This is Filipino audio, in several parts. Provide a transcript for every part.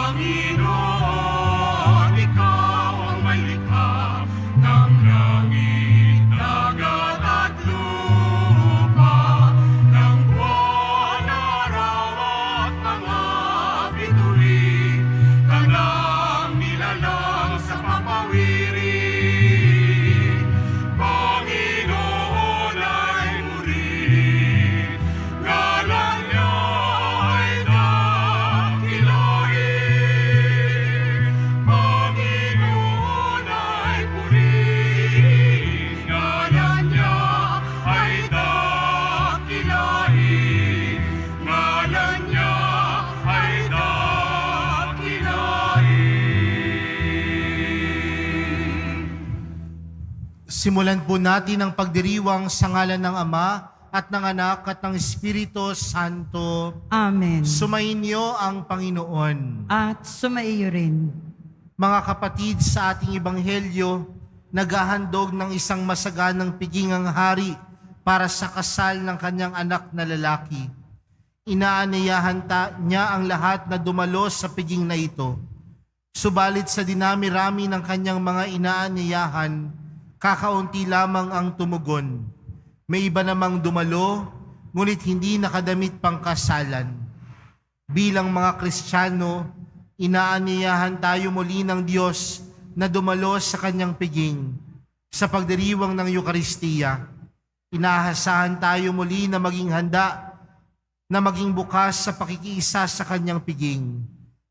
Panginoon, ikaw ang may likha ng langit, dagat at lupa, ng buwan, araw at mga bituin, tanang nilalang sa papawirin. Panginoon ay purihin, ngalan niya ay dakilain. Panginoon ay purihin, ngalan niya ay dakilain. Ngalan niya ay dakilain. Simulan po natin ang pagdiriwang sa ngalan ng Ama at ng Anak at ng Espiritu Santo. Amen. Sumainyo ang Panginoon. At sumaiyo rin. Mga kapatid, sa ating ebanghelyo, naghahandog ng isang masaganang pigingang hari para sa kasal ng kanyang anak na lalaki. Inaaniyahan niya ang lahat na dumalo sa piging na ito. Subalit sa dinami-rami ng kanyang mga inaaniyahan, kakaunti lamang ang tumugon. May iba namang dumalo, ngunit hindi nakadamit pang kasalan. Bilang mga Kristiyano, inaaniyahan tayo muli ng Diyos na dumalo sa kanyang piging. Sa pagdiriwang ng Eukaristiya, inaasahan tayo muli na maging handa, na maging bukas sa pakikiisa sa kanyang piging.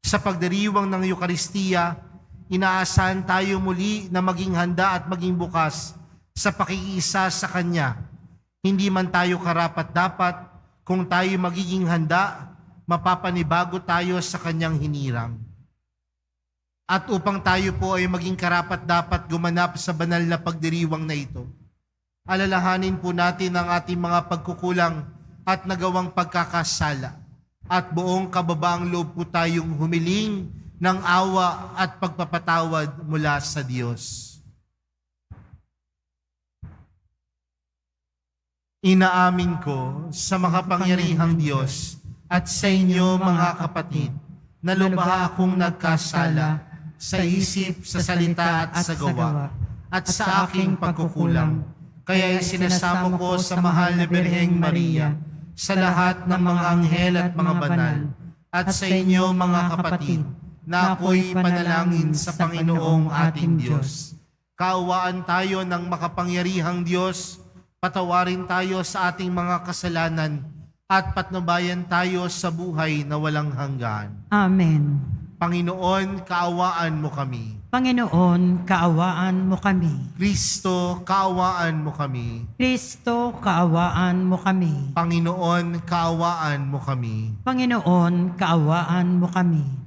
Sa pagdiriwang ng Eukaristiya, inaasahan tayo muli na maging handa at maging bukas sa pakikiisa sa Kanya. Hindi man tayo karapat-dapat, kung tayo magiging handa, mapapanibago tayo sa Kanyang hinirang. At upang tayo po ay maging karapat-dapat gumanap sa banal na pagdiriwang na ito, alalahanin po natin ang ating mga pagkukulang at nagawang pagkakasala. At buong kababaang loob po tayong humiling ng awa at pagpapatawad mula sa Diyos. Inaamin ko sa makapangyarihang Diyos at sa inyo mga kapatid na lubha akong nagkasala sa isip, sa salita at sa gawa at sa aking pagkukulang. Kaya sinasamo ko sa mahal na Birheng Maria, sa lahat ng mga anghel at mga banal, at sa inyo mga kapatid, na ako'y panalangin sa Panginoong ating Diyos. Kaawaan tayo ng makapangyarihang Diyos, patawarin tayo sa ating mga kasalanan, at patnubayan tayo sa buhay na walang hanggan. Amen. Panginoon, kaawaan mo kami. Panginoon, kaawaan mo kami. Kristo, kaawaan mo kami. Kristo, kaawaan mo kami. Panginoon, kaawaan mo kami. Panginoon, kaawaan mo kami.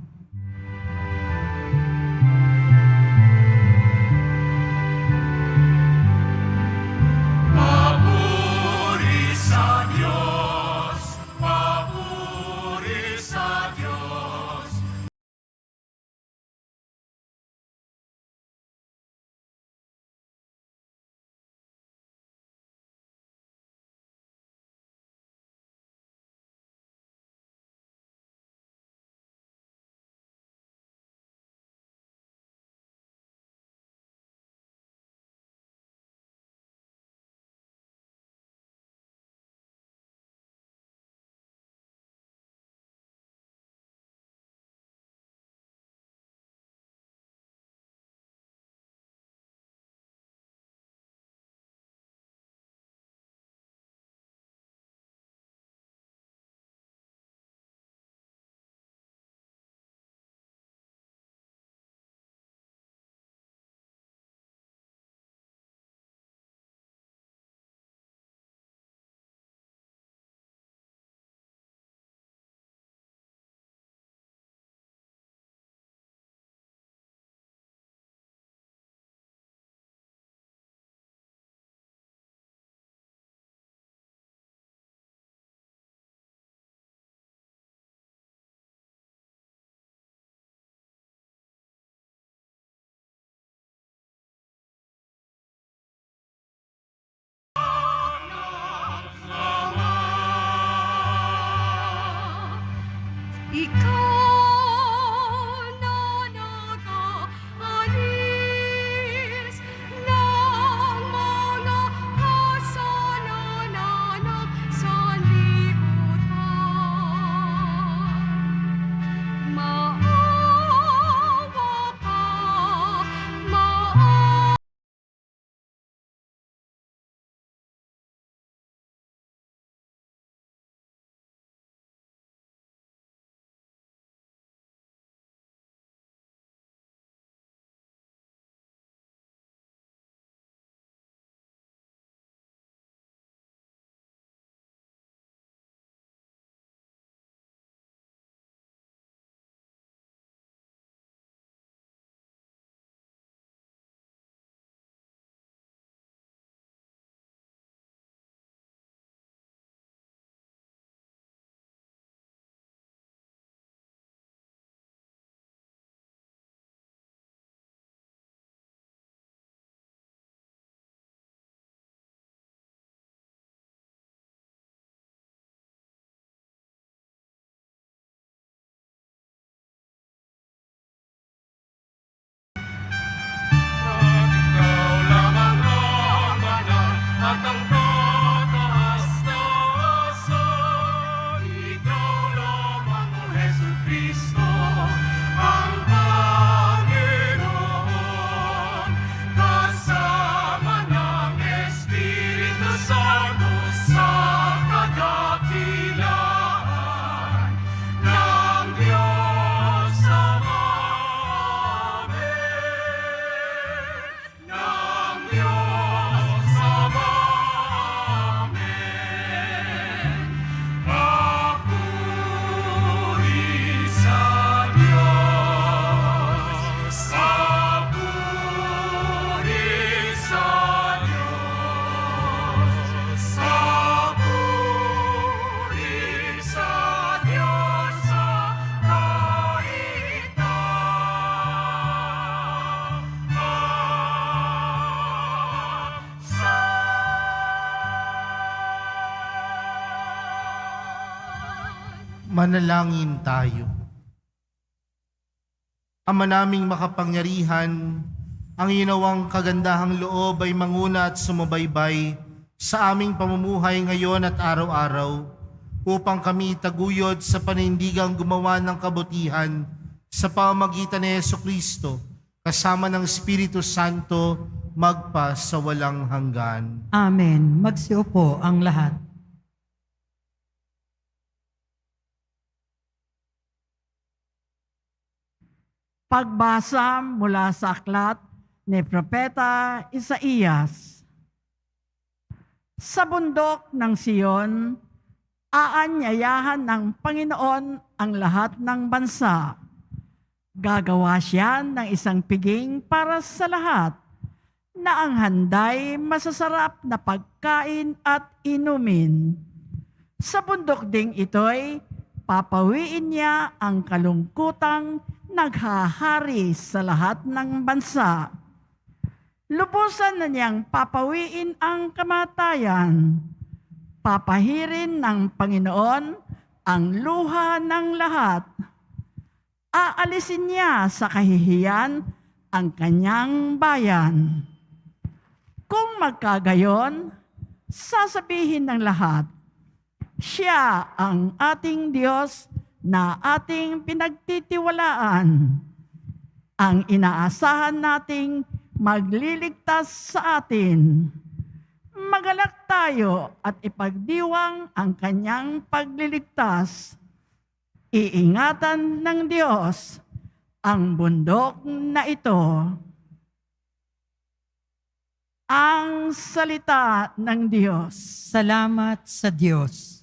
Manalangin tayo. Ama naming makapangyarihan, ang ginawang kagandahang loob ay manguna at sumabaybay sa aming pamumuhay ngayon at araw-araw upang kami taguyod sa panindigang gumawa ng kabutihan sa pamamagitan ni Jesucristo kasama ng Espiritu Santo magpa sa walang hanggan. Amen. Magsiupo ang lahat. Pagbasa mula sa aklat ni Propeta Isaías. Sa bundok ng Siyon, aanyayahan ng Panginoon ang lahat ng bansa. Gagawa siya ng isang piging para sa lahat, na ang handay masasarap na pagkain at inumin. Sa bundok ding ito'y papawiin niya ang kalungkutang naghahari sa lahat ng bansa. Lubusan na niyang papawiin ang kamatayan. Papahirin ng Panginoon ang luha ng lahat. Aalisin niya sa kahihiyan ang kanyang bayan. Kung magkagayon, sasabihin ng lahat, siya ang ating Diyos na ating pinagtitiwalaan, ang inaasahan nating magliligtas sa atin. Magalak tayo at ipagdiwang ang kanyang pagliligtas. Iingatan ng Diyos ang bundok na ito. Ang salita ng Diyos. Salamat sa Diyos.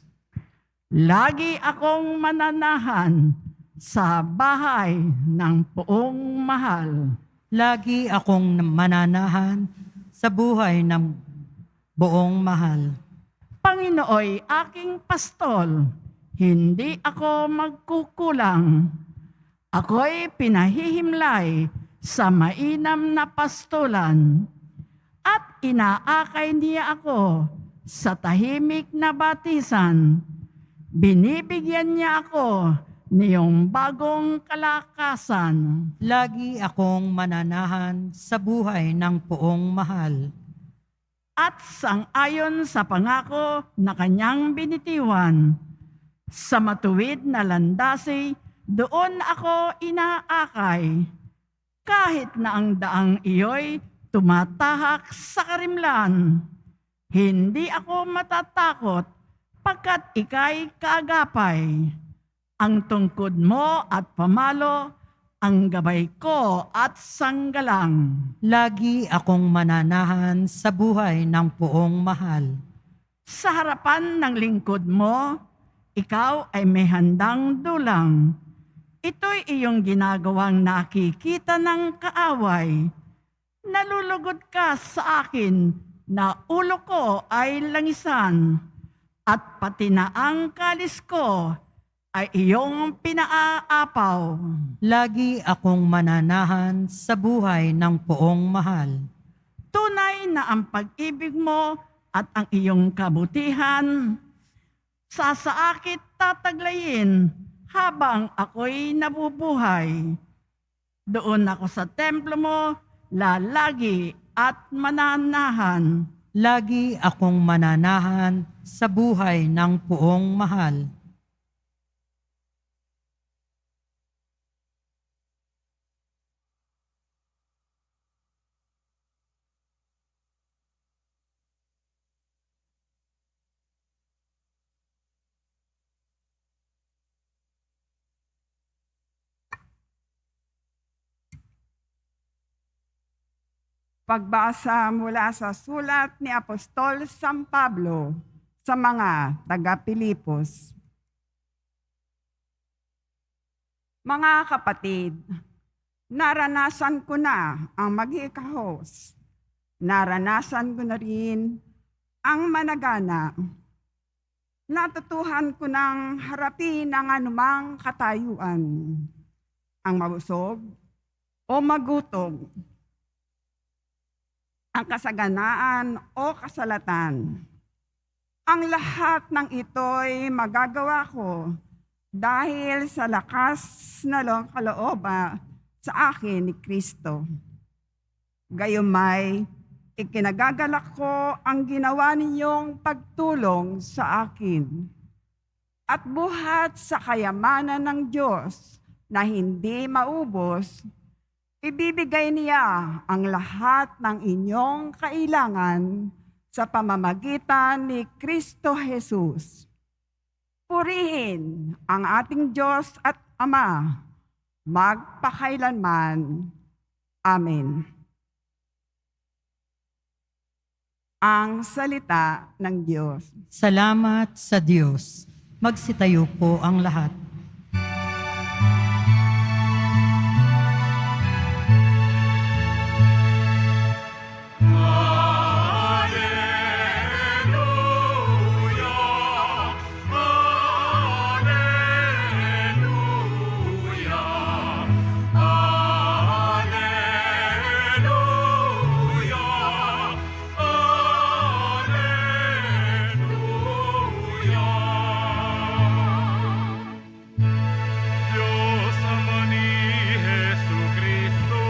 Lagi akong mananahan sa bahay ng Poong Mahal. Lagi akong mananahan sa buhay ng buong mahal. Panginooy aking pastol, hindi ako magkukulang. Ako'y pinahihimlay sa mainam na pastulan at inaakay niya ako sa tahimik na batisan. Binibigyan niya ako niyong bagong kalakasan. Lagi akong mananahan sa buhay ng buong mahal. At sang-ayon sa pangako na kanyang binitiwan, sa matuwid na landasi, doon ako inaakay. Kahit na ang daang iyo'y tumatahak sa karimlan, hindi ako matatakot pagkat ika'y kaagapay. Ang tungkod mo at pamalo, ang gabay ko at sanggalang. Lagi akong mananahan sa buhay ng buong mahal. Sa harapan ng lingkod mo, ikaw ay may handang dulang. Ito'y iyong ginagawang nakikita ng kaaway. Nalulugod ka sa akin na ulo ko ay langisan at pati na ang kalis ko ay iyong pinaaapaw. Lagi akong mananahan sa buhay ng buong mahal. Tunay na ang pag-ibig mo at ang iyong kabutihan sa akit tataglayin habang ako'y nabubuhay. Doon ako sa templo mo, lalagi at mananahan. Lagi akong mananahan sa buhay ng buong mahal. Pagbasa mula sa sulat ni Apostol San Pablo sa mga taga-Pilipos. Mga kapatid, naranasan ko na ang maghikahos. Naranasan ko na rin ang managana. Natutuhan ko ng harapin ang anumang katayuan, ang mabusog o magutom, ang kasaganaan o kasalatan. Ang lahat ng ito'y magagawa ko dahil sa lakas na kaloob sa akin ni Kristo. Gayumay, ikinagagalak ko ang ginawa ninyong pagtulong sa akin. At buhat sa kayamanan ng Diyos na hindi maubos, ibibigay niya ang lahat ng inyong kailangan sa pamamagitan ni Kristo Jesus. Purihin ang ating Diyos at Ama, magpakailanman. Amen. Ang salita ng Diyos. Salamat sa Diyos. Magsitayo po ang lahat. Diyos Ama ni Jesucristo,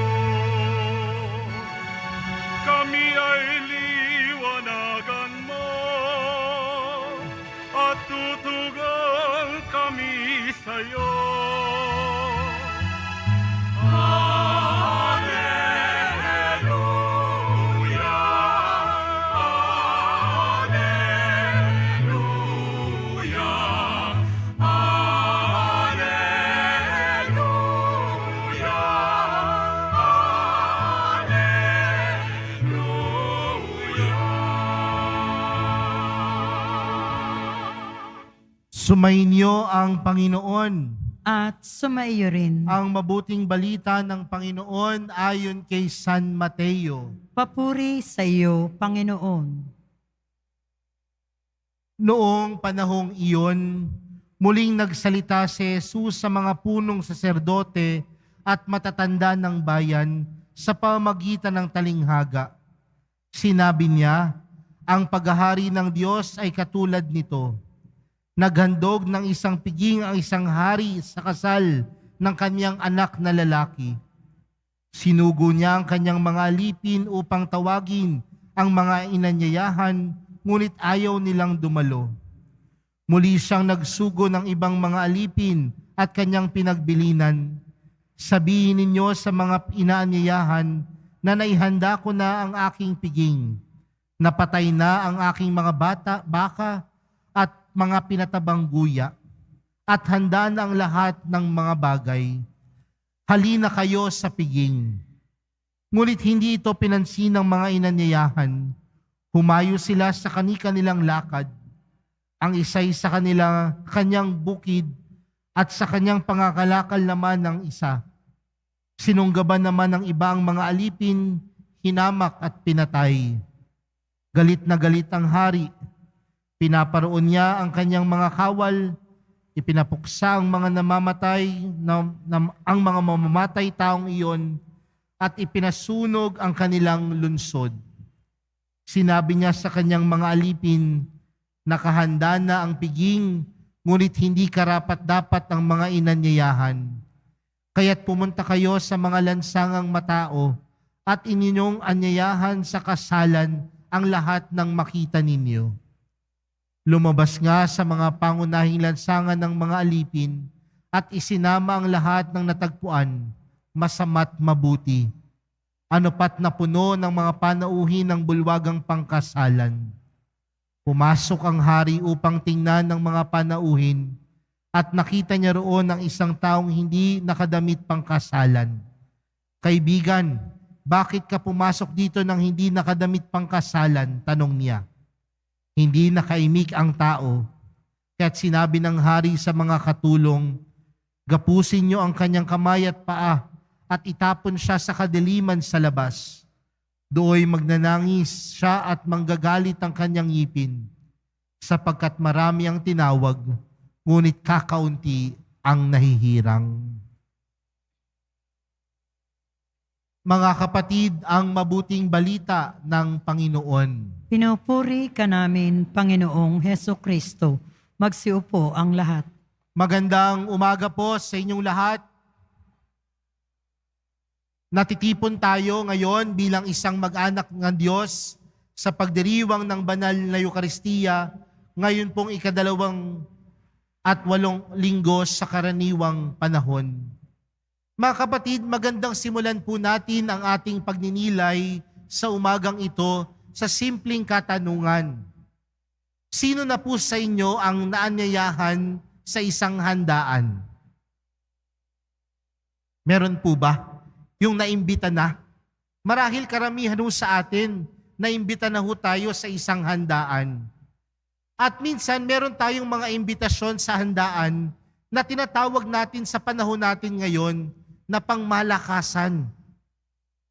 kami ay liwanagan mo at tutugan kami sa iyo. Alleluia, Alleluia, Alleluia, Alleluia. Sumainyo ang Panginoon. At sumaiyo rin. Ang mabuting balita ng Panginoon ayon kay San Mateo. Papuri sa iyo, Panginoon. Noong panahong iyon, muling nagsalita si Jesus sa mga punong saserdote at matatanda ng bayan sa pamamagitan ng talinghaga. Sinabi niya, ang paghahari ng Diyos ay katulad nito. Naghandog ng isang piging ang isang hari sa kasal ng kanyang anak na lalaki. Sinugo niya ang kanyang mga alipin upang tawagin ang mga inanyayahan, ngunit ayaw nilang dumalo. Muli siyang nagsugo ng ibang mga alipin at kanyang pinagbilinan. Sabihin ninyo sa mga inaanyayahan na naihanda ko na ang aking piging. Napatay na ang aking mga baka at mga pinatabang guya, at handa na ang lahat ng mga bagay. Halina kayo sa piging. Ngunit hindi ito pinansin ng mga inanyayahan. Humayo sila sa kanilang lakad. Ang isa'y sa kanyang bukid at sa kanyang pangakalakal naman ng isa. Sinunggaban naman ng iba ang mga alipin, hinamak at pinatay. Galit na galit ang hari. Pinaparoon niya ang kanyang mga kawal, ipinapuksa ang mga ang mga mamamatay taong iyon at ipinasunog ang kanilang lunsod. Sinabi niya sa kanyang mga alipin, nakahanda na ang piging, ngunit hindi karapat-dapat ang mga inanyayahan. Kaya't pumunta kayo sa mga lansangang matao at ininyong anyayahan sa kasalan ang lahat ng makita ninyo. Lumabas nga sa mga pangunahing lansangan ng mga alipin at isinama ang lahat ng natagpuan, masama't mabuti. Ano pat na puno ng mga panauhin ng bulwagang pangkasalan. Pumasok ang hari upang tingnan ng mga panauhin at nakita niya roon ang isang taong hindi nakadamit pangkasalan. Kaibigan, bakit ka pumasok dito nang hindi nakadamit pangkasalan? Tanong niya. Hindi nakaimik ang tao, kaya't sinabi ng hari sa mga katulong, gapusin niyo ang kanyang kamay at paa at itapon siya sa kadiliman sa labas. Dooy magnanangis siya at manggagalit ang kanyang ngipin, sapagkat marami ang tinawag, ngunit kakaunti ang nahihirang. Mga kapatid, ang mabuting balita ng Panginoon. Pinupuri ka namin, Panginoong Heso Kristo. Magsiupo ang lahat. Magandang umaga po sa inyong lahat. Natitipon tayo ngayon bilang isang mag-anak ng Diyos sa pagdiriwang ng banal na Eukaristiya, ngayon pong ika-28 linggo sa karaniwang panahon. Mga kapatid, magandang simulan po natin ang ating pagninilay sa umagang ito sa simpleng katanungan. Sino na po sa inyo ang naanyayahan sa isang handaan? Meron po ba yung naimbita na? Marahil karamihan ho sa atin, naimbita na ho tayo sa isang handaan. At minsan, meron tayong mga imbitasyon sa handaan na tinatawag natin sa panahon natin ngayon na pangmalakasan.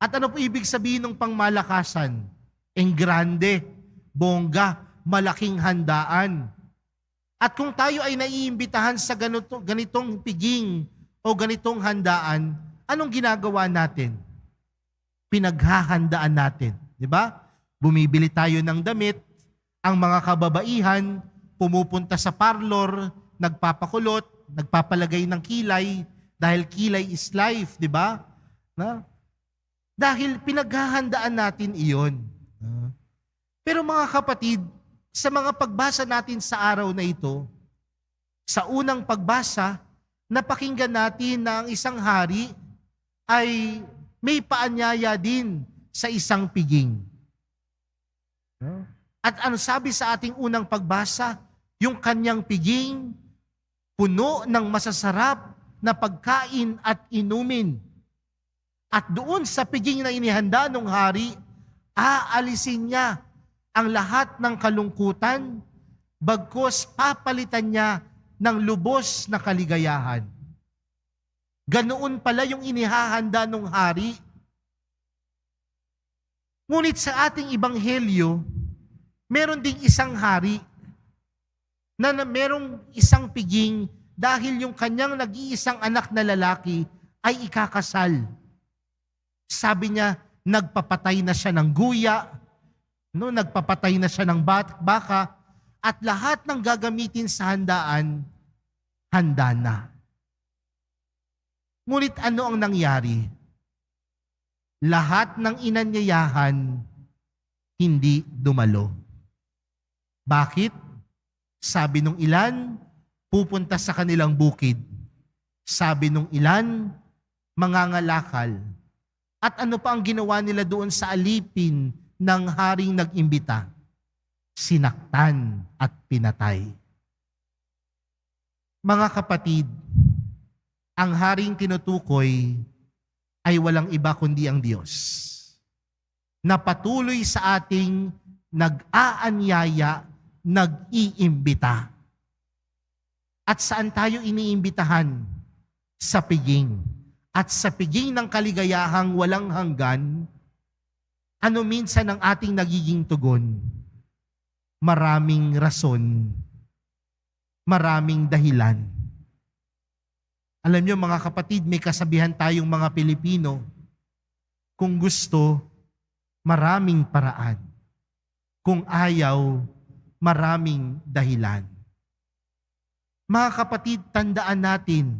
At ano po ibig sabihin ng pangmalakasan? Grande, bongga, malaking handaan. At kung tayo ay naiimbitahan sa ganitong piging o ganitong handaan, anong ginagawa natin? Pinaghahandaan natin. Di ba? Bumibili tayo ng damit, ang mga kababaihan pumupunta sa parlor, nagpapakulot, nagpapalagay ng kilay, dahil kilay is life, di ba? Dahil pinaghahandaan natin iyon. Pero mga kapatid, sa mga pagbasa natin sa araw na ito, sa unang pagbasa, napakinggan natin na ang isang hari ay may paanyaya din sa isang piging. At ano sabi sa ating unang pagbasa? Yung kanyang piging, puno ng masasarap na pagkain at inumin. At doon sa piging na inihanda ng hari, aalisin niya ang lahat ng kalungkutan, bagkus papalitan niya ng lubos na kaligayahan. Ganoon pala yung inihahanda ng hari. Ngunit sa ating ibanghelyo, meron ding isang hari na merong isang piging dahil yung kanyang nag-iisang anak na lalaki ay ikakasal. Sabi niya, nagpapatay na siya ng guya, nagpapatay na siya ng baka, at lahat ng gagamitin sa handaan, handa na. Ngunit ano ang nangyari? Lahat ng inanyayahan, hindi dumalo. Bakit? Sabi nung ilan, pupunta sa kanilang bukid. Sabi nung ilan, mangangalakal. At ano pa ang ginawa nila doon sa alipin ng haring nag-imbita? Sinaktan at pinatay. Mga kapatid, ang haring tinutukoy ay walang iba kundi ang Diyos, na patuloy sa ating nag-aanyaya, nag-iimbita. At saan tayo iniimbitahan? Sa piging. At sa piging ng kaligayahang walang hanggan, ano minsan ang ating nagiging tugon? Maraming rason, maraming dahilan. Alam niyo mga kapatid, may kasabihan tayong mga Pilipino, kung gusto, maraming paraan. Kung ayaw, maraming dahilan. Mga kapatid, tandaan natin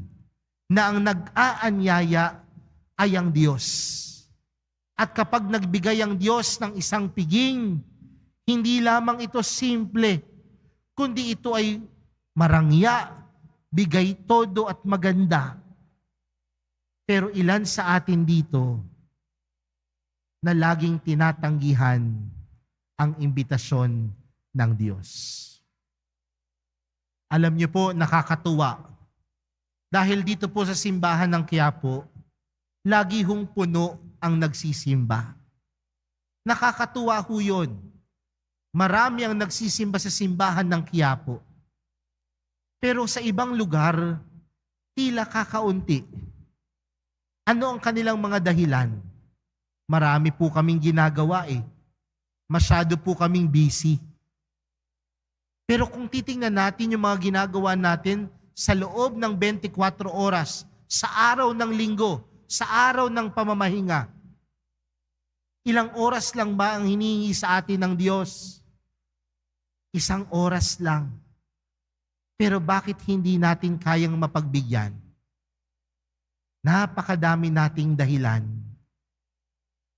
na ang nag-aanyaya ay ang Diyos. At kapag nagbigay ang Diyos ng isang piging, hindi lamang ito simple, kundi ito ay marangya, bigay todo at maganda. Pero ilan sa atin dito na laging tinatanggihan ang imbitasyon ng Diyos. Alam niyo po, nakakatuwa. Dahil dito po sa simbahan ng Quiapo, lagi hong puno ang nagsisimba. Nakakatuwa ho yun. Marami ang nagsisimba sa simbahan ng Quiapo. Pero sa ibang lugar, tila kakaunti. Ano ang kanilang mga dahilan? Marami po kaming ginagawa Masyado po kaming busy. Pero kung titingnan natin yung mga ginagawa natin sa loob ng 24 oras, sa araw ng linggo, sa araw ng pamamahinga, ilang oras lang ba ang hinihingi sa atin ng Diyos? 1 oras lang. Pero bakit hindi natin kayang mapagbigyan? Napakadami nating dahilan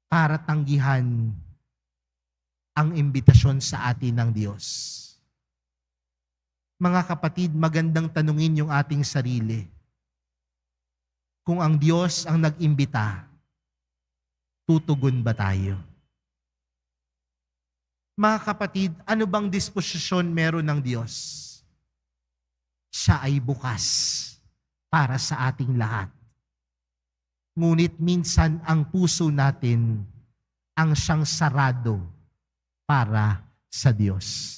para tanggihan ang imbitasyon sa atin ng Diyos. Mga kapatid, magandang tanungin yung ating sarili. Kung ang Diyos ang nag-imbita, tutugon ba tayo? Mga kapatid, ano bang disposisyon meron ng Diyos? Siya ay bukas para sa ating lahat. Ngunit minsan ang puso natin ang siyang sarado para sa Diyos.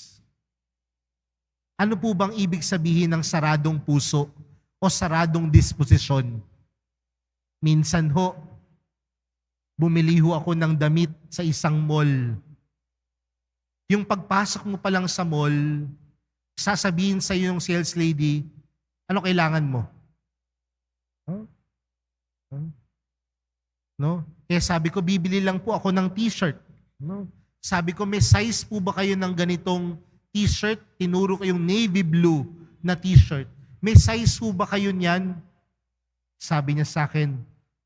Ano po bang ibig sabihin ng saradong puso o saradong disposisyon? Minsan ho, bumili ho ako ng damit sa isang mall. Yung pagpasok mo pa lang sa mall, sasabihin sa iyo yung sales lady, ano kailangan mo? No? Kaya sabi ko, bibili lang po ako ng t-shirt. No? Sabi ko, may size po ba kayo ng ganitong t-shirt? Tinuro ko yung navy blue na t-shirt. May size po ba kayo niyan? Sabi niya sa akin,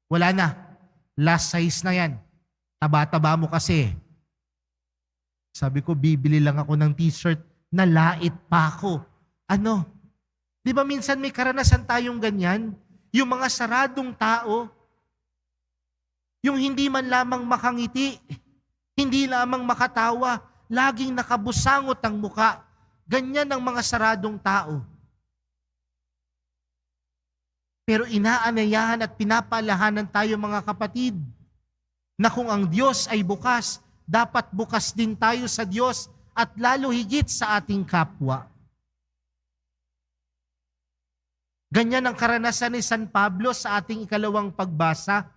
wala na. Last size na yan. Taba-taba mo kasi. Sabi ko, bibili lang ako ng t-shirt na lait pa ako. Ano? Di ba minsan may karanasan tayong ganyan? Yung mga saradong tao, yung hindi man lamang makangiti, hindi lamang makatawa, laging nakabusangot ang muka. Ganyan ang mga saradong tao. Pero inaanayahan at pinapalahanan tayo mga kapatid, na kung ang Diyos ay bukas, dapat bukas din tayo sa Diyos at lalo higit sa ating kapwa. Ganyan ang karanasan ni San Pablo sa ating ikalawang pagbasa.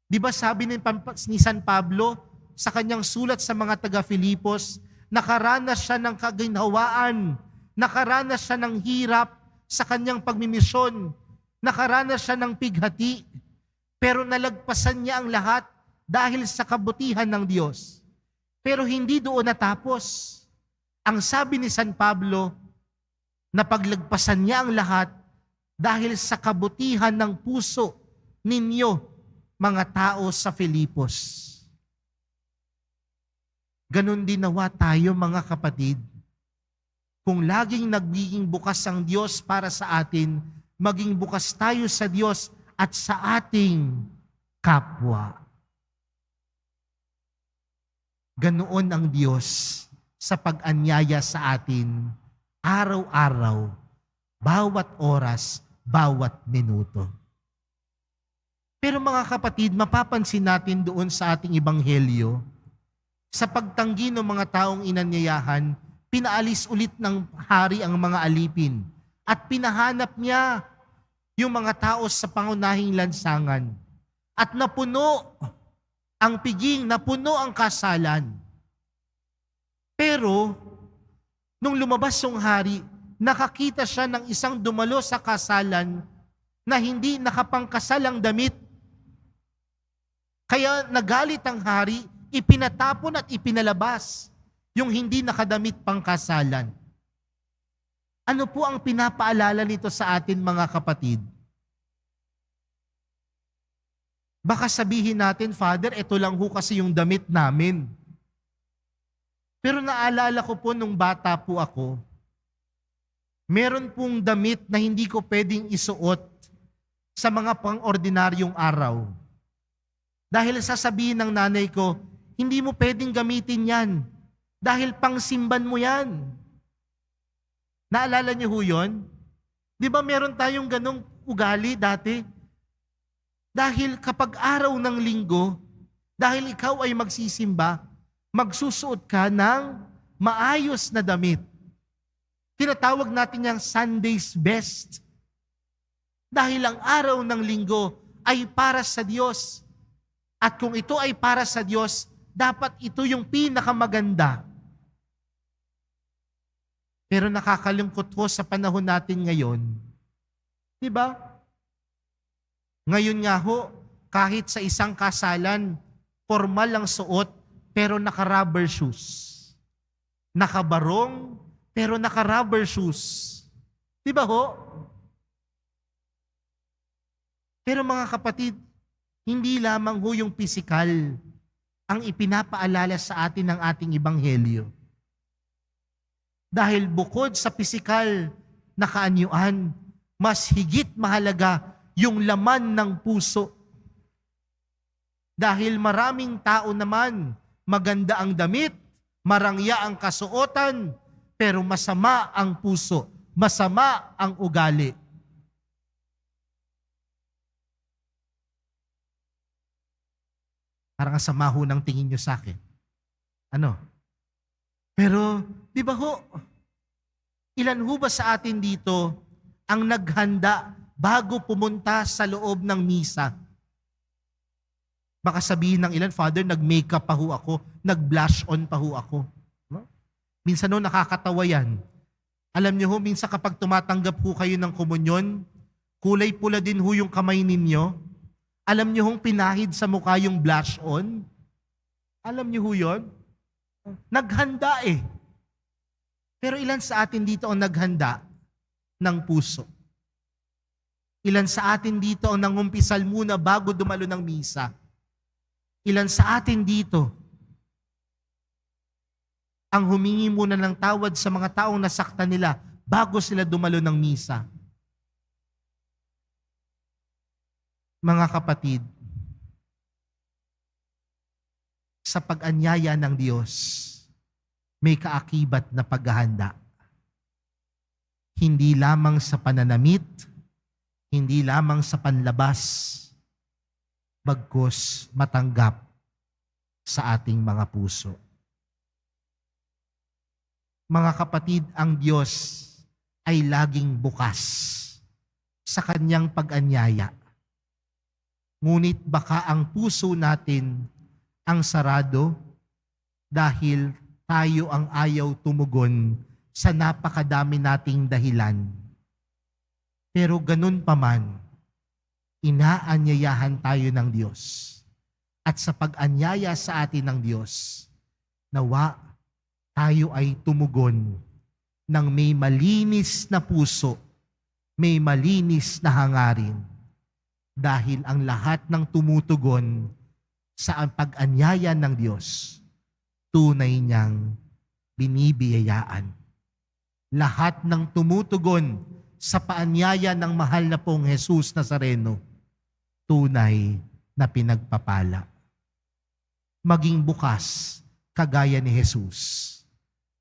Di ba sabi ni San Pablo sa kanyang sulat sa mga taga-Filipos, nakaranas siya ng kaginhawaan, nakaranas siya ng hirap sa kanyang pagmimisyon, nakaranas siya ng pighati, pero nalagpasan niya ang lahat dahil sa kabutihan ng Diyos. Pero hindi doon natapos. Ang sabi ni San Pablo, na paglagpasan niya ang lahat dahil sa kabutihan ng puso ninyo, mga tao sa Filipos. Ganon din nawa tayo mga kapatid. Kung laging nagiging bukas ang Diyos para sa atin, maging bukas tayo sa Diyos at sa ating kapwa. Ganoon ang Diyos sa pag-anyaya sa atin, araw-araw, bawat oras, bawat minuto. Pero mga kapatid, mapapansin natin doon sa ating ebanghelyo, sa pagtanggi ng mga taong inanyayahan, pinaalis ulit ng hari ang mga alipin at pinahanap niya yung mga tao sa pangunahing lansangan. At napuno ang piging, napuno ang kasalan. Pero, nung lumabas yung hari, nakakita siya ng isang dumalo sa kasalan na hindi nakapangkasalang damit. Kaya nagalit ang hari, ipinatapon at ipinalabas yung hindi nakadamit pang kasalan. Ano po ang pinapaalala nito sa atin mga kapatid? Baka sabihin natin, Father, ito lang ho kasi yung damit namin. Pero naalala ko po nung bata po ako, meron pong damit na hindi ko pwedeng isuot sa mga pang-ordinaryong araw. Dahil sasabihin ng nanay ko, hindi mo pwedeng gamitin yan. Dahil pangsimban mo yan. Naalala niyo ho yun? Di ba meron tayong ganong ugali dati? Dahil kapag araw ng linggo, dahil ikaw ay magsisimba, magsusuot ka ng maayos na damit. Tinatawag natin yung Sunday's best. Dahil ang araw ng linggo ay para sa Diyos. At kung ito ay para sa Diyos, dapat ito yung pinakamaganda. Pero nakakalungkot ho sa panahon natin ngayon. Di ba? Ngayon nga ho, kahit sa isang kasalan, formal ang suot, pero naka-rubber shoes. Nakabarong, pero naka-rubber shoes. Di ba ho? Pero mga kapatid, hindi lamang ho yung pisikal ang ipinapaalala sa atin ng ating ebanghelyo. Dahil bukod sa pisikal na kaanyuan, mas higit mahalaga yung laman ng puso. Dahil maraming tao naman, maganda ang damit, marangya ang kasuotan, pero masama ang puso, masama ang ugali. Parang sama ho ng tingin nyo sa akin. Ano? Pero, di ba ho, ilan ho ba sa atin dito ang naghanda bago pumunta sa loob ng misa? Baka sabihin ng ilan, Father, nag-makeup pa ho ako, nag-blush on pa ho ako. No? Minsan ho, nakakatawa yan. Alam niyo ho, minsan kapag tumatanggap ho kayo ng komunyon, kulay pula din ho yung kamay ninyo. Alam niyo hong pinahid sa mukha yung blush on? Alam niyo ho yun? Naghanda eh. Pero ilan sa atin dito ang naghanda ng puso? Ilan sa atin dito ang nangumpisal muna bago dumalo ng misa? Ilan sa atin dito ang humingi muna ng tawad sa mga taong nasaktan nila bago sila dumalo ng misa? Mga kapatid, sa pag-anyaya ng Diyos, may kaakibat na paghahanda. Hindi lamang sa pananamit, hindi lamang sa panlabas, bagkus matanggap sa ating mga puso. Mga kapatid, ang Diyos ay laging bukas sa kanyang pag-anyaya. Ngunit baka ang puso natin ang sarado dahil tayo ang ayaw tumugon sa napakadami nating dahilan. Pero ganun pa man, inaanyayahan tayo ng Diyos. At sa pag-anyaya sa atin ng Diyos, nawa tayo ay tumugon ng may malinis na puso, may malinis na hangarin. Dahil ang lahat ng tumutugon sa pag-anyaya ng Diyos, tunay niyang binibiyayaan. Lahat ng tumutugon sa paanyaya ng mahal na pong Jesus Nazareno, tunay na pinagpapala. Maging bukas, kagaya ni Jesus.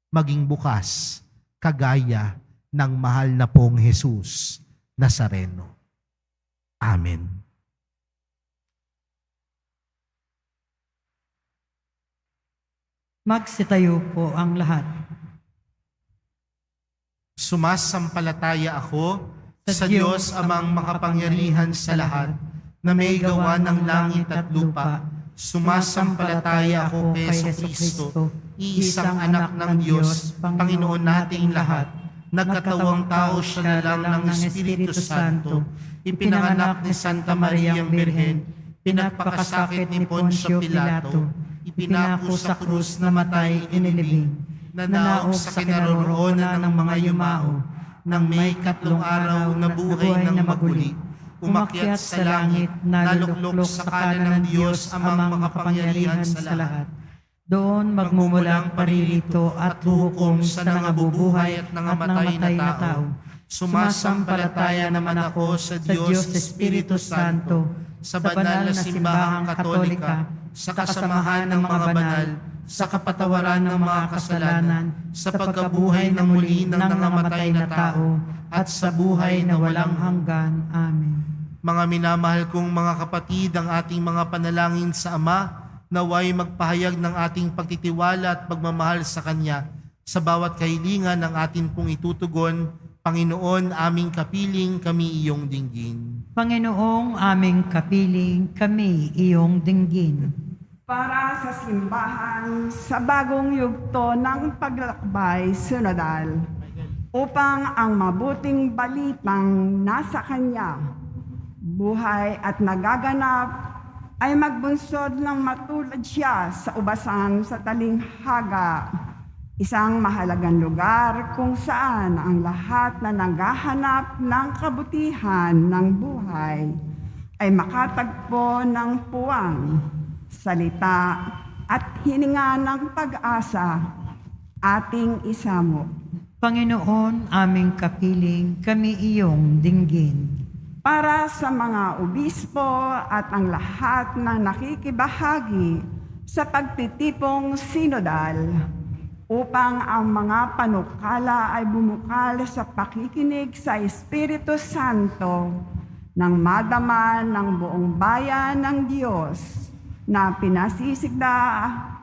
Maging bukas, kagaya ng mahal na pong Jesus Nazareno. Amen. Magsitayo po ang lahat. Sumasampalataya ako sa Diyos amang makapangyarihan sa lahat, na may gawa ng langit at lupa. Sumasampalataya ako kay Jesucristo, iisang anak ng Diyos, Panginoon nating lahat. Nagkatawang tao siya na lang ng Espiritu Santo, ipinanganak ni Santa Mariang Birhen, pinagpakasakit ni Poncio Pilato, ipinako sa krus na matay inilibing, nanaog sa kinaroroonan ng mga yumao, nang may 3 araw na buhay ng maguli, umakyat sa langit, naluklok sa kanan ng Diyos amang makapangyarihan sa lahat. Doon magmumulang paririto at huhukom sa nangabubuhay at nangamatay na tao. Sumasampalataya naman ako sa Diyos Espiritu Santo, sa banal na simbahang katolika, sa kasamahan ng mga banal, sa kapatawaran ng mga kasalanan, sa pagkabuhay ng muli ng nangamatay na tao, at sa buhay na walang hanggan. Amen. Mga minamahal kong mga kapatid, ang ating mga panalangin sa Ama, naway magpahayag ng ating pagtitiwala at pagmamahal sa Kanya sa bawat kahilingan ng atin pong itutugon. Panginoon, aming kapiling, kami iyong dinggin. Panginoong aming kapiling, kami iyong dinggin. Para sa simbahan sa bagong yugto ng paglalakbay synodal, upang ang mabuting balitang nasa Kanya, buhay at nagaganap, ay magbunsod ng matulad siya sa ubasan sa talinghaga Isang mahalagang lugar kung saan ang lahat na naghahanap ng kabutihan ng buhay ay makatagpo ng puwang, salita at hininga ng pag-asa, ating isamo. Panginoon, aming kapiling, kami iyong dinggin. Para sa mga obispo at ang lahat na nakikibahagi sa pagtitipong sinodal, upang ang mga panukala ay bumukal sa pakikinig sa Espiritu Santo nang madama ng buong bayan ng Diyos na pinasisigda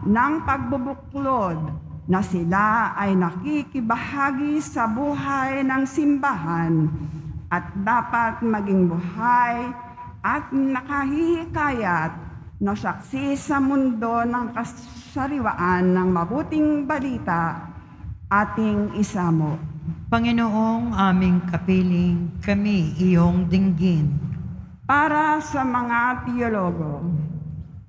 ng pagbubuklod na sila ay nakikibahagi sa buhay ng simbahan at dapat maging buhay at nakahihikayat na saksi sa mundo ng kasariwaan ng mabuting balita, ating isamo. Panginoong aming kapiling, kami iyong dinggin. Para sa mga teologo,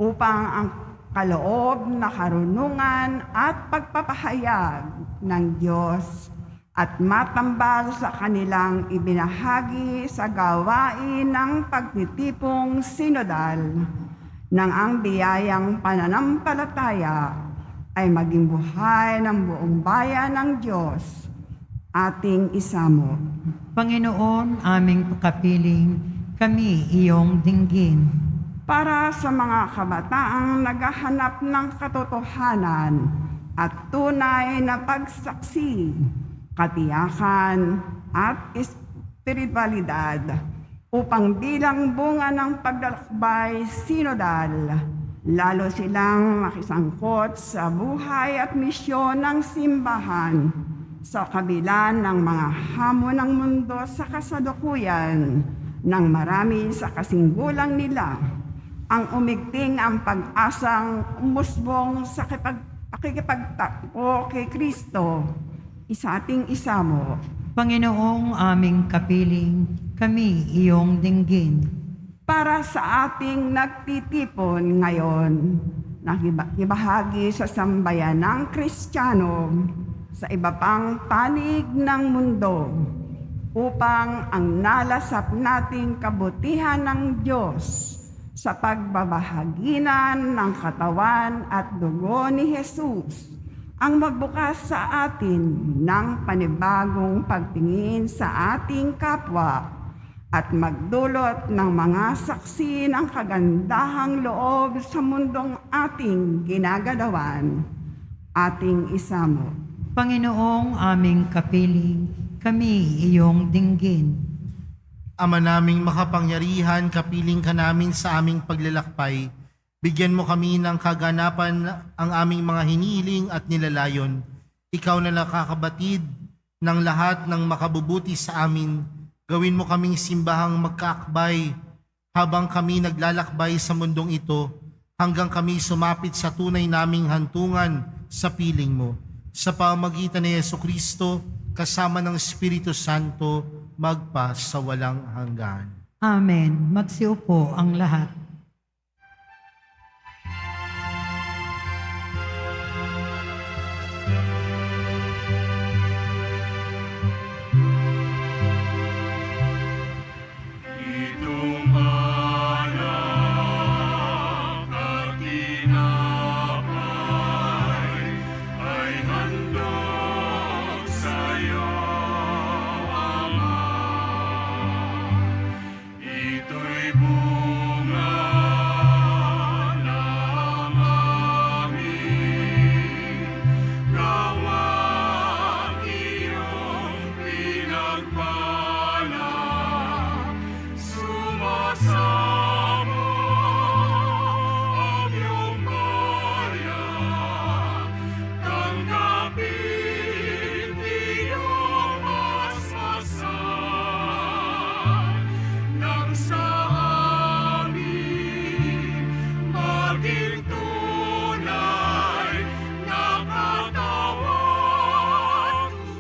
upang ang kaloob na karunungan at pagpapahayag ng Diyos at matambal sa kanilang ibinahagi sa gawain ng pagtitipong sinodal, nang ang biyayang pananampalataya ay maging buhay ng buong bayan ng Diyos, ating isamo. Panginoon, aming kapiling, kami iyong dinggin. Para sa mga kabataang naghahanap ng katotohanan at tunay na pagsaksi, katiyakan at espiritualidad, upang bilang bunga ng paglalakbay sinodal, lalo silang makisangkot sa buhay at misyon ng simbahan sa kabila ng mga hamon ng mundo sa kasalukuyan, ng marami sa kasinggulang nila, ang umigting ang pag-asang umusbong sa pakikipagtakbo kay Kristo, isa ating isamo. Panginoong aming kapiling, kami iyong dinggin. Para sa ating nagtitipon ngayon, nakibahagi sa sambayan ng Kristiyano sa iba pang panig ng mundo, upang ang nalasap nating kabutihan ng Diyos sa pagbabahaginan ng katawan at dugo ni Jesus ang magbukas sa atin ng panibagong pagtingin sa ating kapwa at magdulot ng mga saksi ng kagandahang loob sa mundong ating ginagalawan, ating isamo. Panginoong aming kapiling, kami iyong dinggin. Ama naming makapangyarihan, kapiling ka namin sa aming paglalakbay. Bigyan mo kami ng kaganapan ang aming mga hinihiling at nilalayon. Ikaw na nakakabatid ng lahat ng makabubuti sa amin. Gawin mo kaming simbahang magkaakbay habang kami naglalakbay sa mundong ito, hanggang kami sumapit sa tunay naming hantungan sa piling mo. Sa pamamagitan ni Jesucristo, kasama ng Espiritu Santo, magpa sa walang hanggan. Amen. Magsiupo ang lahat. Itumhanap at tinapay ay handog sa'yo, Ama. Ito'y bunga ng aming gawang iyong pinagpala. Sumasamo ang iyong bayan, tanggapin iyong masmasan, nang sa amin maging tunay na katawan,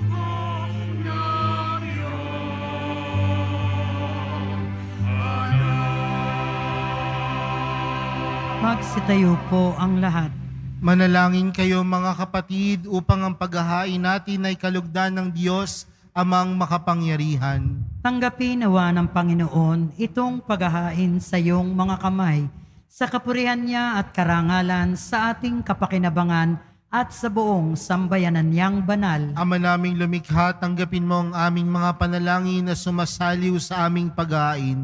tugong ng iyong anak. Magsitayo po ang lahat. Manalangin kayo mga kapatid upang ang paghahain natin ay kalugdan ng Diyos amang makapangyarihan. Tanggapin nawa ng Panginoon itong paghahain sa iyong mga kamay, sa kapurihan niya at karangalan sa ating kapakinabangan at sa buong sambayanan niyang banal. Ama naming lumikha, tanggapin mo ang aming mga panalangin na sumasaliw sa aming paghahain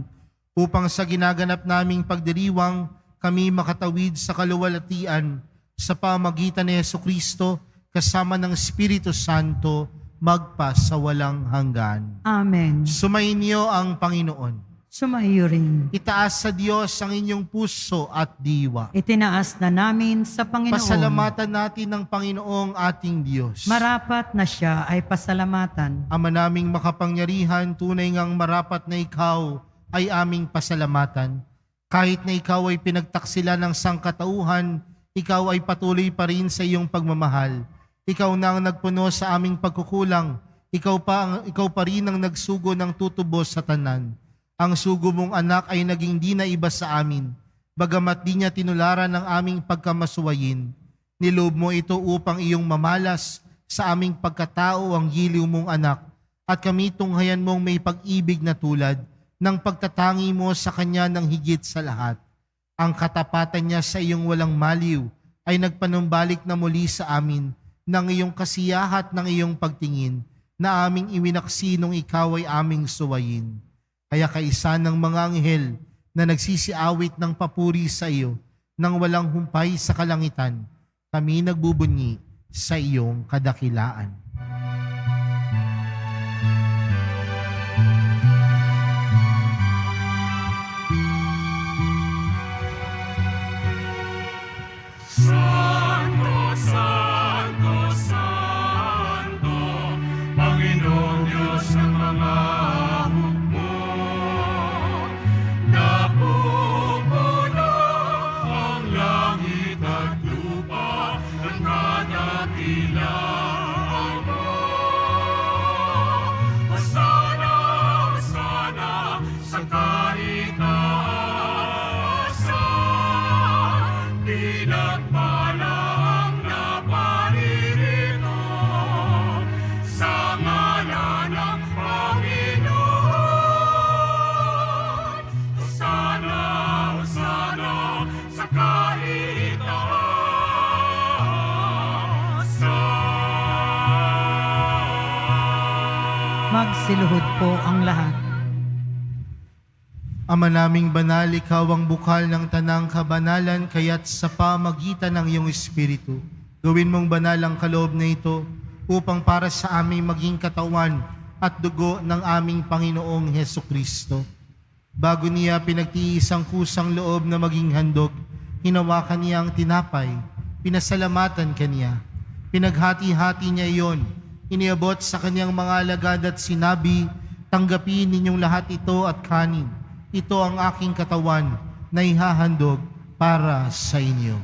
upang sa ginaganap naming pagdiriwang kami makatawid sa kaluwalhatian sa pamagitan ni Jesucristo kasama ng Espiritu Santo magpa sa walang hanggan. Amen. Sumainyo ang Panginoon. Sumaiyo rin. Itaas sa Diyos ang inyong puso at diwa. Itinaas na namin sa Panginoon. Pasalamatan natin ng Panginoong ating Diyos. Marapat na siya ay pasalamatan. Ama naming makapangyarihan, tunay ngang marapat na ikaw ay aming pasalamatan. Kahit na ikaw ay pinagtaksila ng sangkatauhan, ikaw ay patuloy pa rin sa iyong pagmamahal. Ikaw na ang nagpuno sa aming pagkukulang. Ikaw pa rin ang nagsugo ng tutubos sa tanan. Ang sugo mong anak ay naging di na iba sa amin, bagamat di niya tinularan ng aming pagkamasuwayin. Niloob mo ito upang iyong mamalas sa aming pagkatao ang giliw mong anak, at kami tunghayan mong may pag-ibig na tulad ng pagtatangi mo sa kanya ng higit sa lahat. Ang katapatan niya sa iyong walang maliw ay nagpanumbalik na muli sa amin ng iyong kasiyahat ng iyong pagtingin na aming iwinaksi nung ikaw ay aming suwayin. Kaya kaisa ng mga anghel na nagsisiawit ng papuri sa iyo nang walang humpay sa kalangitan, kami nagbubunyi sa iyong kadakilaan. Santo, Santo, Santo, Panginoong Diyos ng mga hukbo. Napupuno ang langit at lupa ng kadakilaan mo. Hosana, Hosana sa kaitaasan, pinagpalang na paririto sa ngalan ng Panginoon. Hosana, Hosana sa kaitaasan. Magsiluhod po ang lahat. Ama naming banal, ikaw ang bukal ng tanang kabanalan, kaya't sa pamagitan ng iyong Espiritu, gawin mong banal ang kaloob na ito upang para sa aming maging katawan at dugo ng aming Panginoong Hesukristo. Bago niya pinagtiis ang kusang loob na maging handog, hinawakan niya ang tinapay, pinasalamatan kaniya. Pinaghati-hati niya iyon, iniabot sa kanyang mga alagad at sinabi, tanggapin ninyong lahat ito at kanin. Ito ang aking katawan na ihahandog para sa inyo.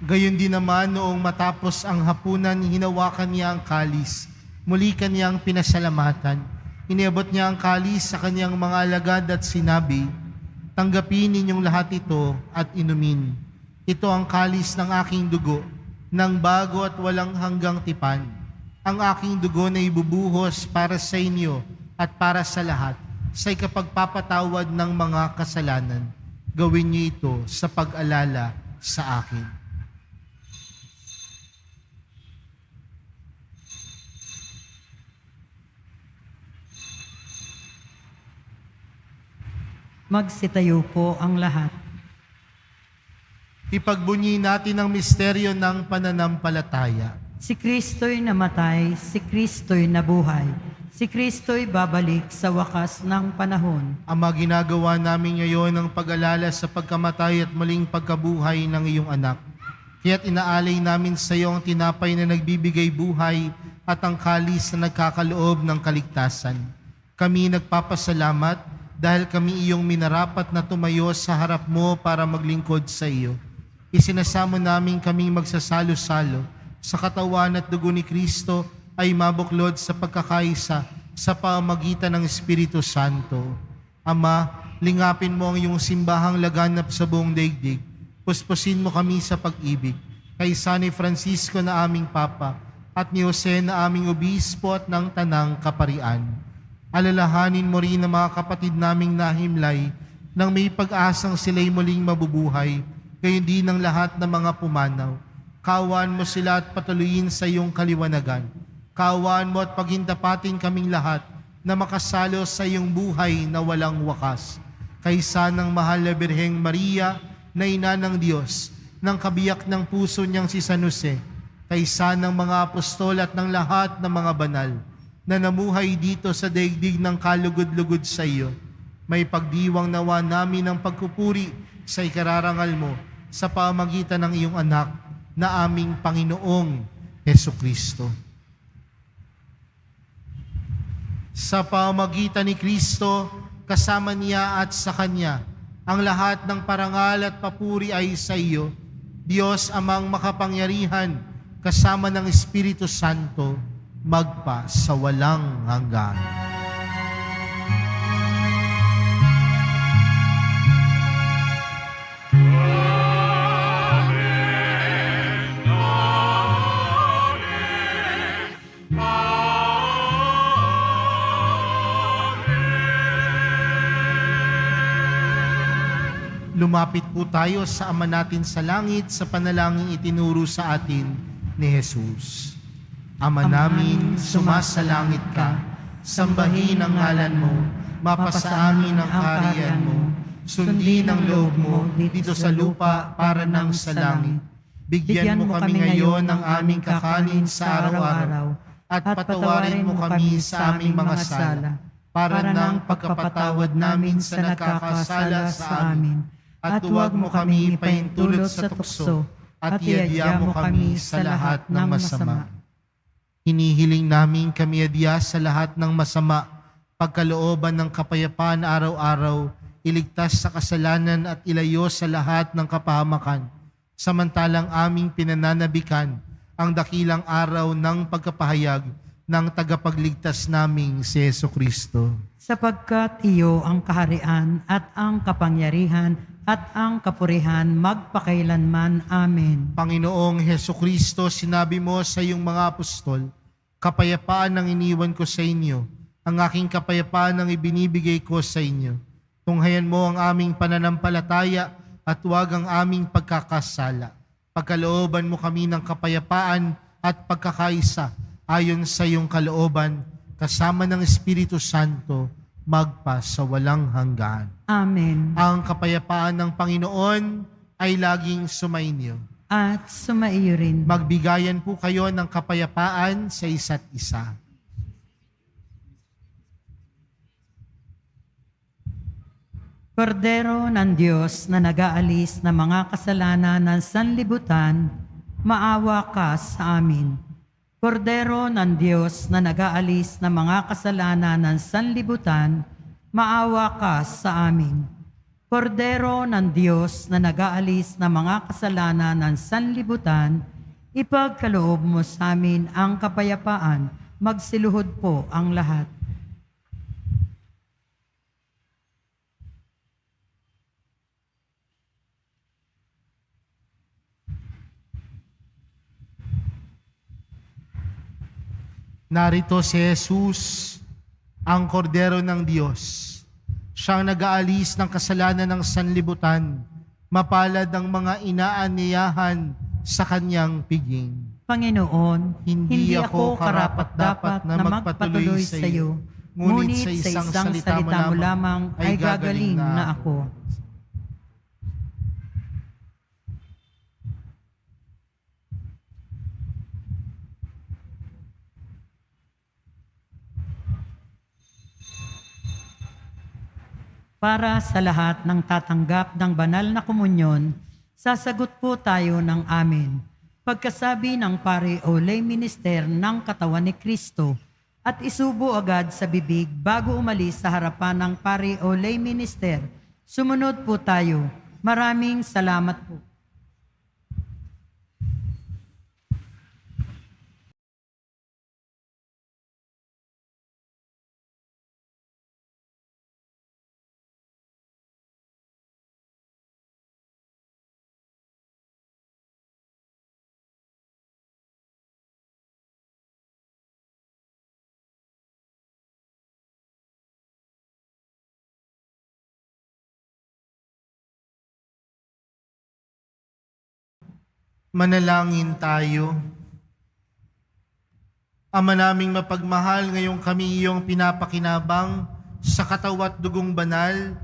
Gayon din naman noong matapos ang hapunan, hinawakan niya ang kalis. Muli kanyang pinasalamatan. Iniabot niya ang kalis sa kanyang mga alagad at sinabi, tanggapin ninyong lahat ito at inumin. Ito ang kalis ng aking dugo, ng bago at walang hanggang tipan. Ang aking dugo na ibubuhos para sa inyo at para sa lahat, sa ikapagpapatawad ng mga kasalanan. Gawin niyo ito sa pag-alala sa akin. Magsitayo po ang lahat. Ipagbunyi natin ang misteryo ng pananampalataya. Si Kristo'y namatay, si Kristo'y nabuhay, si Kristo'y babalik sa wakas ng panahon. Ama, ginagawa namin ngayon ang pag-alala sa pagkamatay at muling pagkabuhay ng iyong anak. Kaya't inaalay namin sa iyo ang tinapay na nagbibigay buhay at ang kalis na nagkakaloob ng kaligtasan. Kami nagpapasalamat dahil kami iyong minarapat na tumayo sa harap mo para maglingkod sa iyo. Isinasamo namin kaming magsasalo-salo sa katawan at dugo ni Kristo ay mabuklod sa pagkakaisa sa pamagitan ng Espiritu Santo. Ama, lingapin mo ang iyong simbahang laganap sa buong daigdig. Puspusin mo kami sa pag-ibig. Kay San Francisco na aming Papa at ni Jose na aming Obispo at ng Tanang Kaparian. Alalahanin mo rin ang mga kapatid naming nahimlay nang may pag-asang sila'y muling mabubuhay, gayon din ang lahat ng mga pumanaw. Kaawaan mo sila at patuloyin sa iyong kaliwanagan. Kaawaan mo at pagintapatin kaming lahat na makasalo sa iyong buhay na walang wakas. Kaysa ng mahal na Birheng Maria, na ina ng Diyos, ng kabiyak ng puso niyang si San Jose, kaysa ng mga apostol at ng lahat ng mga banal, na namuhay dito sa daigdig ng kalugod-lugod sa iyo, may pagdiwang nawa namin ng pagkupuri sa ikararangal mo sa pamagitan ng iyong anak na aming Panginoong Hesukristo. Sa pamagitan ni Kristo, kasama niya at sa Kanya, ang lahat ng parangal at papuri ay sa iyo, Diyos amang makapangyarihan, kasama ng Espiritu Santo, magpa sa walang hanggan. Lumapit po tayo sa Ama natin sa langit sa panalangin itinuro sa atin ni Jesus. Ama namin, sumasalangit ka, sambahin ang ngalan mo, mapasa amin ang kaharian mo, sundin ang loob mo dito sa lupa para nang sa langit. Bigyan mo kami ngayon ng aming kakanin sa araw-araw at patawarin mo kami sa aming mga sala para nang pagkapatawad namin sa nagkakasala sa amin. At huwag mo kami paintulot sa tukso at iadya mo kami sa lahat ng masama. Hinihiling namin kami adya sa lahat ng masama, pagkalooban ng kapayapaan araw-araw, iligtas sa kasalanan at ilayo sa lahat ng kapahamakan, samantalang aming pinananabikan ang dakilang araw ng pagkapahayag ng tagapagligtas naming si Jesucristo. Sapagkat iyo ang kaharian at ang kapangyarihan at ang kapurihan magpakailanman. Amen. Panginoong Hesukristo, sinabi mo sa iyong mga apostol, kapayapaan ang iniwan ko sa inyo, ang aking kapayapaan ang ibinibigay ko sa inyo. Tunghayan mo ang aming pananampalataya at huwag ang aming pagkakasala. Pagkalooban mo kami ng kapayapaan at pagkakaisa ayon sa iyong kalooban, kasama ng Espiritu Santo, magpa sa walang hanggan. Amen. Ang kapayapaan ng Panginoon ay laging sumainyo. At sumaiyo rin. Magbigayan po kayo ng kapayapaan sa isa't isa. Kordero ng Diyos na nag-aalis ng mga kasalanan ng sanlibutan, maawa ka sa amin. Kordero ng Diyos na nag-aalis ng mga kasalanan ng sanlibutan, maawa ka sa amin. Kordero ng Diyos na nag-aalis ng mga kasalanan ng sanlibutan, ipagkaloob mo sa amin ang kapayapaan, magsiluhod po ang lahat. Narito si Jesus, ang kordero ng Diyos. Siyang nag-aalis ng kasalanan ng sanlibutan. Mapalad ang mga inaaniyahan sa kanyang piging. Panginoon, hindi ako karapat-dapat na magpatuloy sa iyo, ngunit sa isang salita mo lamang ay gagaling na ako. Para sa lahat ng tatanggap ng banal na komunyon, sasagot po tayo ng amen. Pagkasabi ng pari o lay minister ng katawan ni Kristo at isubo agad sa bibig bago umalis sa harapan ng pari o lay minister, sumunod po tayo. Maraming salamat po. Manalangin tayo. Ama naming mapagmahal, ngayong kami iyong pinapakinabang sa katawat dugong banal,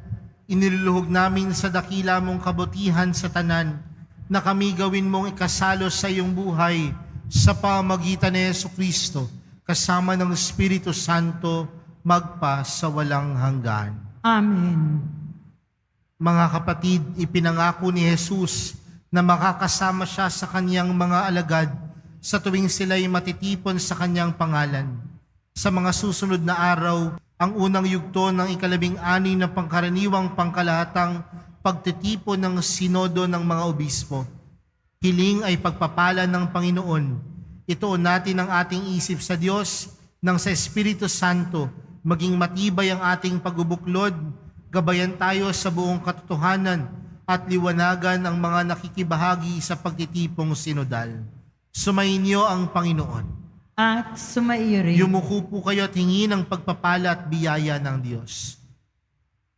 iniluluhog namin sa dakila mong kabutihan sa tanan, na kami gawin mong ikasalo sa iyong buhay sa pamagitan ni Jesucristo, kasama ng Espiritu Santo, magpa sa walang hanggan. Amen. Mga kapatid, ipinangako ni Jesus na makakasama siya sa kanyang mga alagad sa tuwing sila'y matitipon sa kanyang pangalan. Sa mga susunod na araw, ang unang yugto ng 16 na pangkaraniwang pangkalahatang pagtitipon ng sinodo ng mga obispo. Hiling ay pagpapala ng Panginoon. Ituon natin ang ating isip sa Diyos nang sa Espiritu Santo maging matibay ang ating pagbubuklod, gabayan tayo sa buong katotohanan at liwanagan ang mga nakikibahagi sa pagtitipong sinodal. Sumainyo ang Panginoon. At sumaiyo rin. Yumuko po kayo at hingin ang pagpapala at biyaya ng Diyos.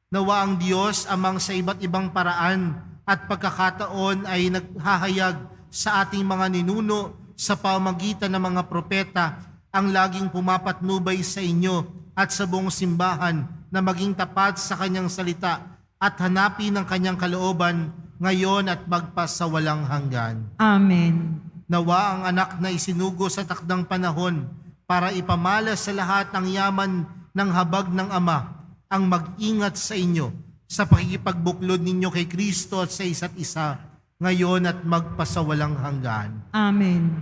Nawa ang Diyos amang sa iba't ibang paraan at pagkakataon ay naghahayag sa ating mga ninuno sa pamagitan ng mga propeta ang laging pumapatnubay sa inyo at sa buong simbahan na maging tapat sa kanyang salita at hanapin ang kanyang kalooban ngayon at magpasawalang hanggan. Amen. Nawa ang anak na isinugo sa takdang panahon para ipamala sa lahat ang yaman ng habag ng Ama ang mag-ingat sa inyo sa pakikipagbuklod ninyo kay Kristo at sa isa't isa ngayon at magpasawalang hanggan. Amen.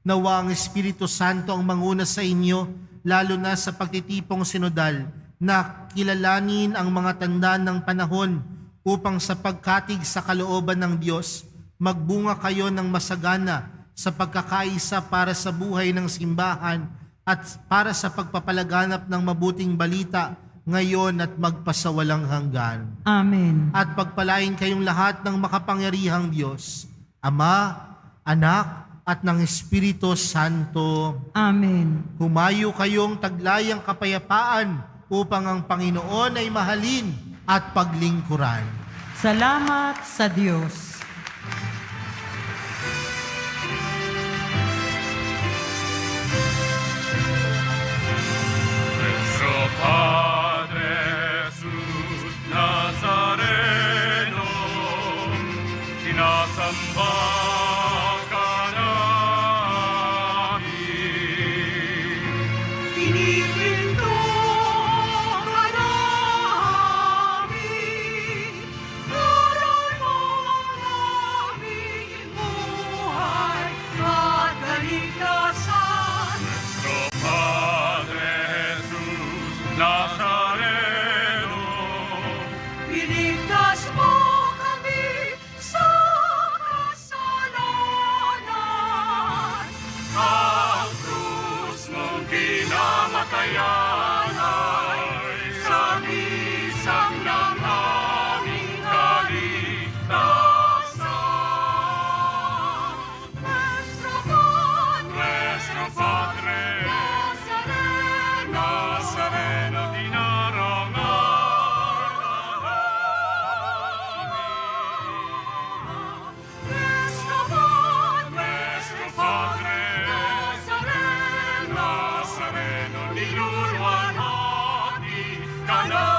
Nawa ang Espiritu Santo ang manguna sa inyo lalo na sa pagtitipong sinodal na kilalanin ang mga tanda ng panahon upang sa pagkatig sa kalooban ng Diyos, magbunga kayo ng masagana sa pagkakaisa para sa buhay ng simbahan at para sa pagpapalaganap ng mabuting balita ngayon at magpasawalang hanggan. Amen. At pagpalain kayong lahat ng makapangyarihang Diyos, Ama, Anak, at ng Espiritu Santo. Amen. Humayo kayong taglayang kapayapaan upang ang Panginoon ay mahalin at paglingkuran. Salamat sa Diyos. Nuestro Padre Jesús Nazareno, sinasamba ka namin. Pinipinto ka namin, aral mo ang aming buhay at kaligtasan. Nuestro Padre Jesús Nazareno, iligtas mo kami sa kasalanan. Ang krus mong kinamatayan ay sagisang ng aming kaligtasan. Nuestro Padre Nazareno, dinarangan nuestro Padre Nazareno, niluluwalhati ka namin.